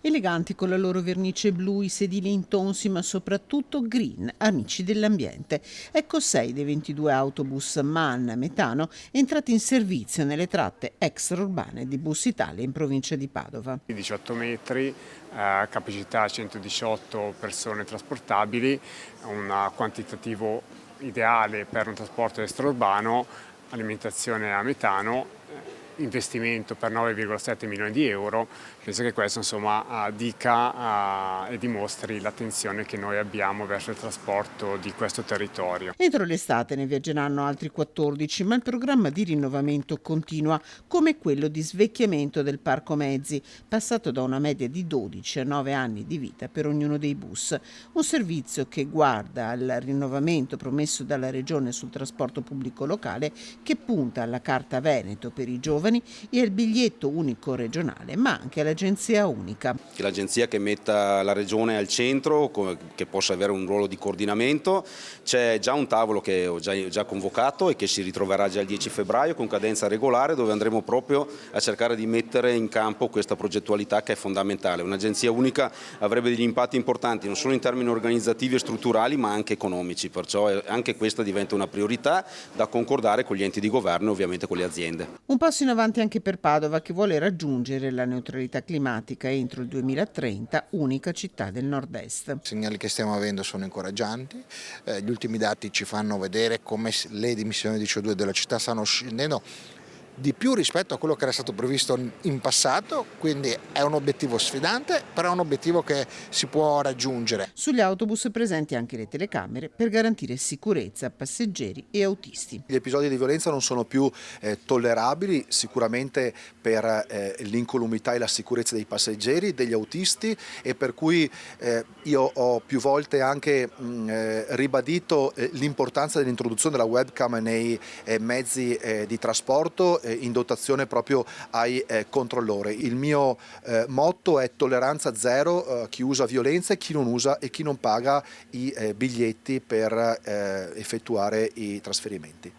Eleganti con la loro vernice blu, i sedili intonsi ma soprattutto green, amici dell'ambiente. Ecco 6 dei 22 autobus MAN metano entrati in servizio nelle tratte extraurbane di Bus Italia in provincia di Padova. 18 metri, capacità 118 persone trasportabili, un quantitativo ideale per un trasporto extraurbano, alimentazione a metano, investimento per 9,7 milioni di euro. Penso che questo dica e dimostri l'attenzione che noi abbiamo verso il trasporto di questo territorio. Entro l'estate ne viaggeranno altri 14, ma il programma di rinnovamento continua, come quello di svecchiamento del parco mezzi, passato da una media di 12 a 9 anni di vita per ognuno dei bus. Un servizio che guarda al rinnovamento promesso dalla Regione sul trasporto pubblico locale, che punta alla Carta Veneto per i giovani e al biglietto unico regionale, ma anche all'agenzia unica. L'agenzia che metta la Regione al centro, che possa avere un ruolo di coordinamento. C'è già un tavolo che ho già convocato e che si ritroverà già il 10 febbraio con cadenza regolare, dove andremo proprio a cercare di mettere in campo questa progettualità che è fondamentale. Un'agenzia unica avrebbe degli impatti importanti non solo in termini organizzativi e strutturali ma anche economici, perciò anche questa diventa una priorità da concordare con gli enti di governo e ovviamente con le aziende. Un passo in avanti anche per Padova, che vuole raggiungere la neutralità climatica entro il 2030, unica città del nord-est. I segnali che stiamo avendo sono incoraggianti, gli ultimi dati ci fanno vedere come le emissioni di CO2 della città stanno scendendo di più rispetto a quello che era stato previsto in passato, quindi è un obiettivo sfidante, però è un obiettivo che si può raggiungere. Sugli autobus presenti anche le telecamere per garantire sicurezza a passeggeri e autisti. Gli episodi di violenza non sono più tollerabili, sicuramente per l'incolumità e la sicurezza dei passeggeri, degli autisti, e per cui io ho più volte anche ribadito l'importanza dell'introduzione della webcam nei mezzi di trasporto in dotazione proprio ai controllori. Il mio motto è tolleranza zero, chi usa violenza e chi non usa e chi non paga i biglietti per effettuare i trasferimenti.